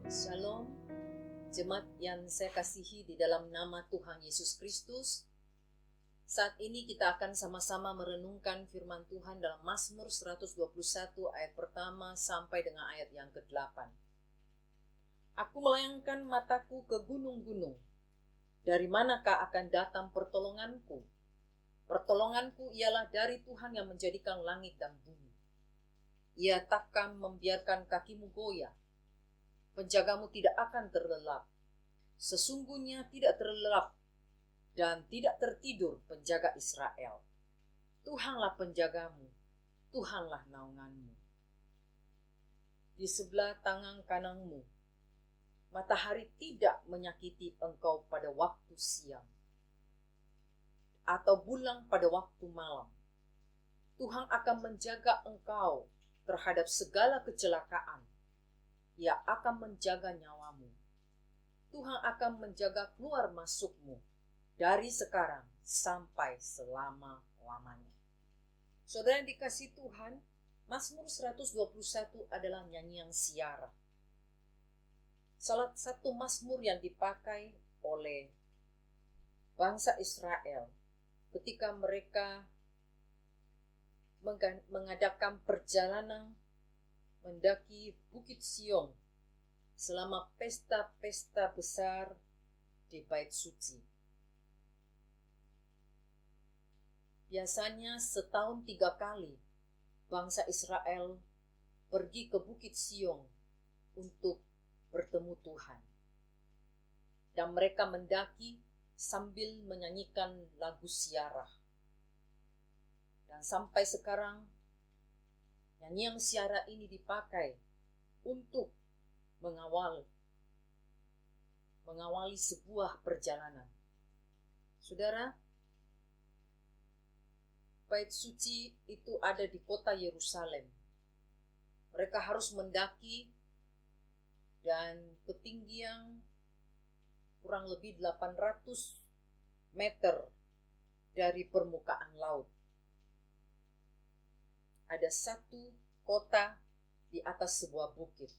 Shalom, jemaat yang saya kasihi di dalam nama Tuhan Yesus Kristus. Saat ini kita akan sama-sama merenungkan firman Tuhan dalam Mazmur 121 ayat pertama sampai dengan ayat yang ke-8. Aku melayangkan mataku ke gunung-gunung. Dari manakah akan datang pertolonganku? Pertolonganku ialah dari Tuhan yang menjadikan langit dan bumi. Ia takkan membiarkan kakimu goyah. Penjagamu tidak akan terlelap. Sesungguhnya tidak terlelap dan tidak tertidur penjaga Israel. Tuhanlah penjagamu, Tuhanlah naunganmu. Di sebelah tangan kananmu, matahari tidak menyakiti engkau pada waktu siang, atau bulan pada waktu malam. Tuhan akan menjaga engkau terhadap segala kecelakaan. Ia akan menjaga nyawamu. Tuhan akan menjaga keluar masukmu dari sekarang sampai selama-lamanya. Saudara yang dikasihi Tuhan, Mazmur 121 adalah nyanyian siara. Salah satu mazmur yang dipakai oleh bangsa Israel ketika mereka mengadakan perjalanan mendaki Bukit Sion selama pesta-pesta besar di Bait Suci. Biasanya setahun 3 kali bangsa Israel pergi ke Bukit Sion untuk bertemu Tuhan. Dan mereka mendaki sambil menyanyikan lagu siarah. Dan sampai sekarang nyanyian siarah ini dipakai untuk mengawali sebuah perjalanan. Saudara, Bait Suci itu ada di kota Yerusalem. Mereka harus mendaki dan ketinggian kurang lebih 800 meter dari permukaan laut. Ada satu kota di atas sebuah bukit.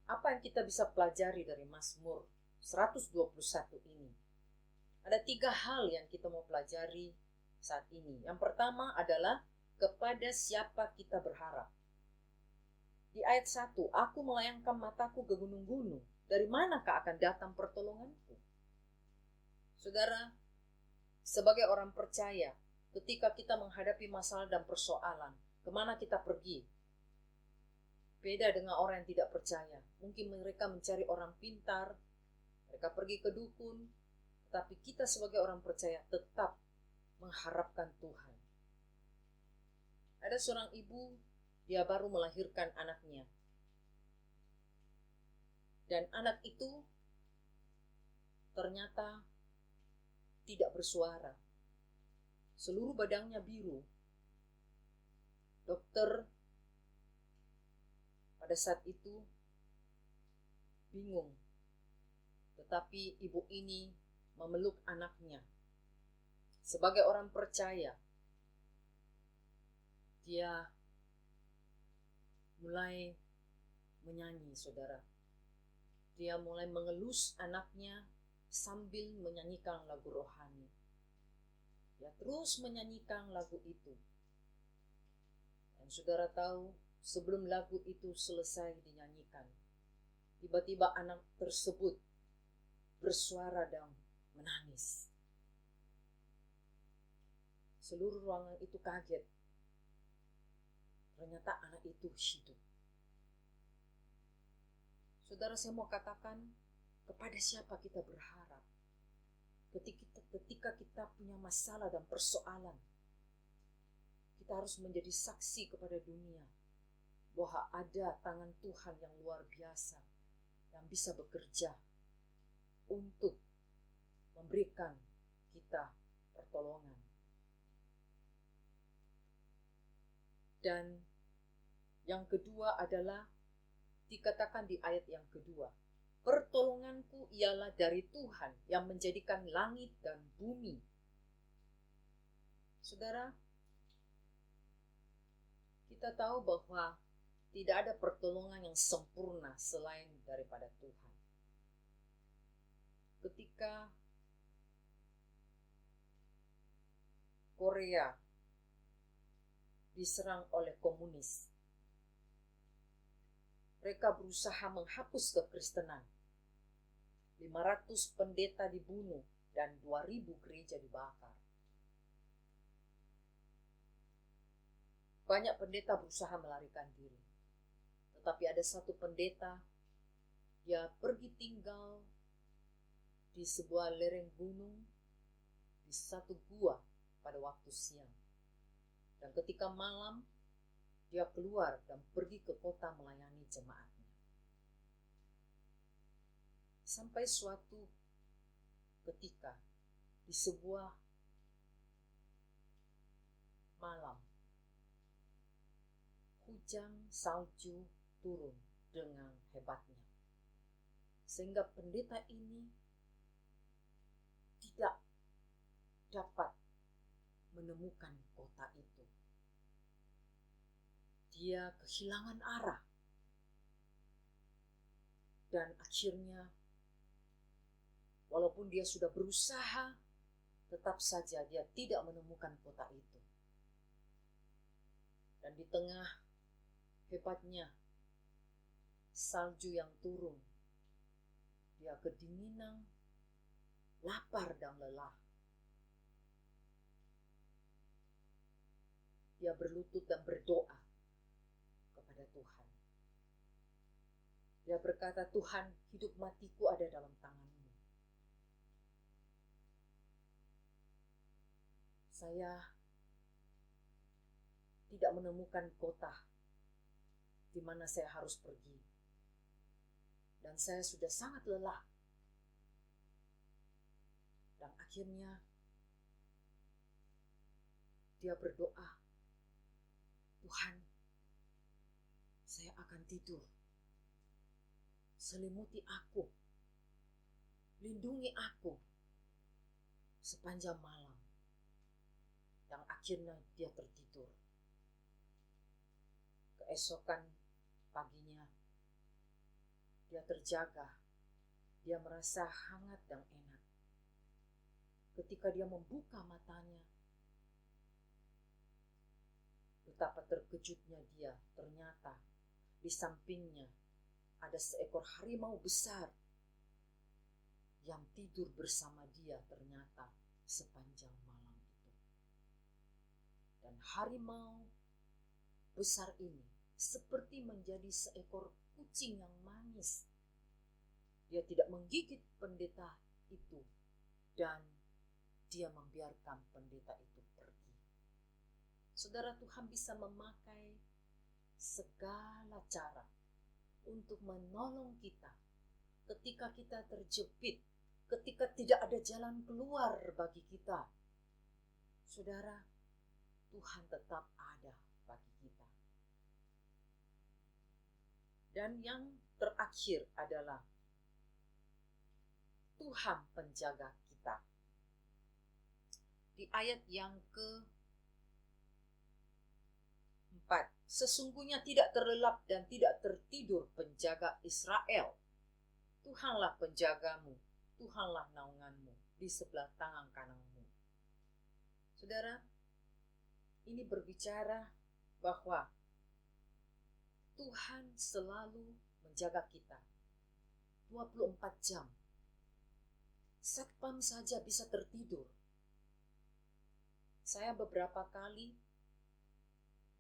Apa yang kita bisa pelajari dari Mazmur 121 ini? Ada 3 hal yang kita mau pelajari saat ini. Yang pertama adalah kepada siapa kita berharap. Di ayat 1, aku melayangkan mataku ke gunung-gunung. Dari manakah akan datang pertolonganku? Saudara, sebagai orang percaya, ketika kita menghadapi masalah dan persoalan, kemana kita pergi? Beda dengan orang yang tidak percaya. Mungkin mereka mencari orang pintar, mereka pergi ke dukun, tetapi kita sebagai orang percaya tetap mengharapkan Tuhan. Ada seorang ibu, dia baru melahirkan anaknya. Dan anak itu ternyata tidak bersuara. Seluruh badannya biru. Dokter pada saat itu bingung. Tetapi ibu ini memeluk anaknya. Sebagai orang percaya, dia mulai menyanyi, saudara. Dia mulai mengelus anaknya sambil menyanyikan lagu rohani. Dia terus menyanyikan lagu itu. Dan saudara tahu, sebelum lagu itu selesai dinyanyikan, tiba-tiba anak tersebut bersuara dan menangis. Seluruh ruangan itu kaget. Ternyata anak itu hidup. Saudara, saya mau katakan, kepada siapa kita berharap? Ketika kita punya masalah dan persoalan, kita harus menjadi saksi kepada dunia bahwa ada tangan Tuhan yang luar biasa yang bisa bekerja untuk memberikan kita pertolongan. Dan yang kedua adalah dikatakan di ayat yang kedua, pertolonganku ialah dari Tuhan yang menjadikan langit dan bumi. Saudara, kita tahu bahwa tidak ada pertolongan yang sempurna selain daripada Tuhan. Ketika Korea diserang oleh komunis, mereka berusaha menghapus kekristenan. 500 pendeta dibunuh dan 2000 gereja dibakar. Banyak pendeta berusaha melarikan diri. Tetapi ada satu pendeta, dia pergi tinggal di sebuah lereng gunung, di satu gua pada waktu siang. Dan ketika malam, dia keluar dan pergi ke kota melayani jemaatnya. Sampai suatu ketika, di sebuah malam, hujan salju turun dengan hebatnya. Sehingga pendeta ini tidak dapat menemukan kota itu. Dia kehilangan arah. Dan akhirnya, walaupun dia sudah berusaha, tetap saja dia tidak menemukan kota itu. Dan di tengah hebatnya salju yang turun, dia kedinginan, lapar dan lelah. Dia berlutut dan berdoa kepada Tuhan. Dia berkata, Tuhan, hidup matiku ada dalam tangan-Mu. Saya tidak menemukan kota di mana saya harus pergi. Dan saya sudah sangat lelah. Dan akhirnya dia berdoa, Tuhan, saya akan tidur. Selimuti aku, lindungi aku sepanjang malam. Dan akhirnya dia tertidur. Keesokan paginya, dia terjaga. Dia merasa hangat dan enak. Ketika dia membuka matanya, betapa terkejutnya dia. Ternyata di sampingnya ada seekor harimau besar yang tidur bersama dia ternyata sepanjang malam itu. Dan harimau besar ini seperti menjadi seekor kucing yang manis. Dia tidak menggigit pendeta itu dan dia membiarkan pendeta itu pergi. Saudara, Tuhan bisa memakai segala cara untuk menolong kita ketika kita terjepit, ketika tidak ada jalan keluar bagi kita. Saudara, Tuhan tetap ada bagi kita. Dan yang terakhir adalah Tuhan penjaga kita. Di ayat yang ke-4, sesungguhnya tidak terlelap dan tidak tertidur penjaga Israel. Tuhanlah penjagamu, Tuhanlah naunganmu di sebelah tangan kananmu. Saudara, ini berbicara bahwa Tuhan selalu menjaga kita 24 jam. Satpam saja bisa tertidur. Saya beberapa kali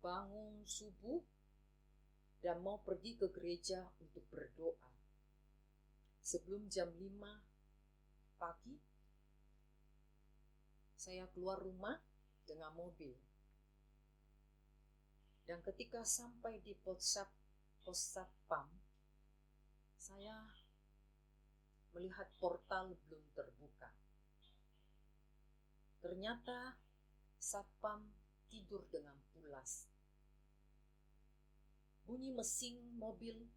bangun subuh dan mau pergi ke gereja untuk berdoa. Sebelum jam 5 pagi, saya keluar rumah dengan mobil. Dan ketika sampai di pos satpam, saya melihat portal belum terbuka. Ternyata satpam tidur dengan pulas. Bunyi mesin mobil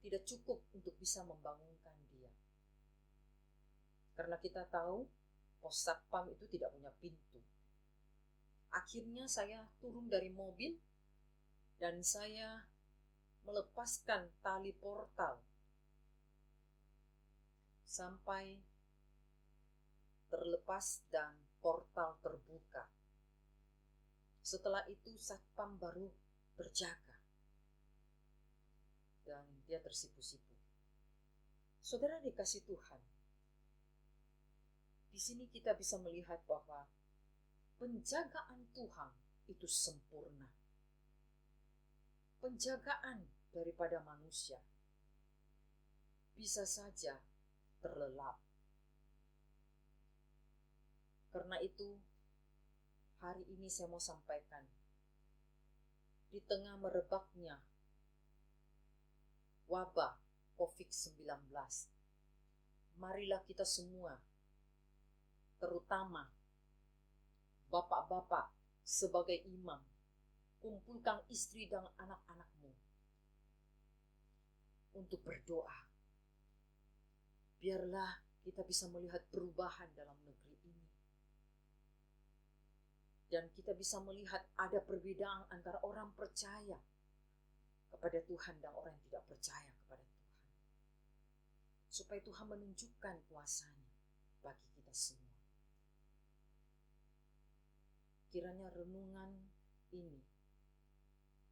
tidak cukup untuk bisa membangunkan dia. Karena kita tahu pos satpam itu tidak punya pintu. Akhirnya saya turun dari mobil dan saya melepaskan tali portal sampai terlepas dan portal terbuka. Setelah itu satpam baru berjaga dan dia tersipu-sipu. Saudara dikasih Tuhan, di sini kita bisa melihat bahwa penjagaan Tuhan itu sempurna. Penjagaan daripada manusia bisa saja terlelap. Karena itu, hari ini saya mau sampaikan, di tengah merebaknya wabah COVID-19, marilah kita semua, terutama bapak-bapak sebagai imam, kumpulkan istri dan anak-anakmu untuk berdoa. Biarlah kita bisa melihat perubahan dalam negeri ini. Dan kita bisa melihat ada perbedaan antara orang percaya kepada Tuhan dan orang yang tidak percaya kepada Tuhan. Supaya Tuhan menunjukkan kuasa-Nya bagi kita semua. Kiranya renungan ini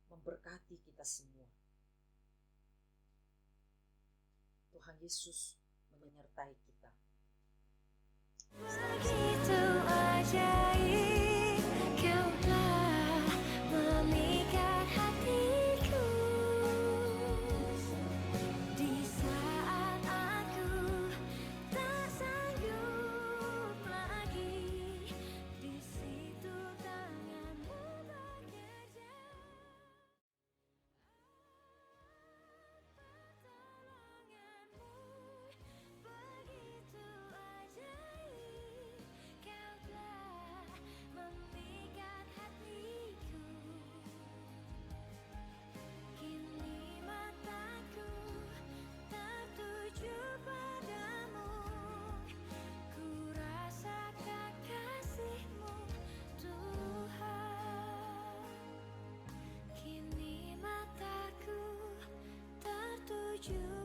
memberkati kita semua. Tuhan Yesus menyertai kita. Begitu ajaib Kau telah memikat hatiku di saat aku tak sanggup lagi, di situ tanganmu bekerja. Begitu ajaib Kau telah memikat hatiku. Kini mataku tertuju padamu, ku rasakan kasih-Mu Tuhan. Kini mataku tertuju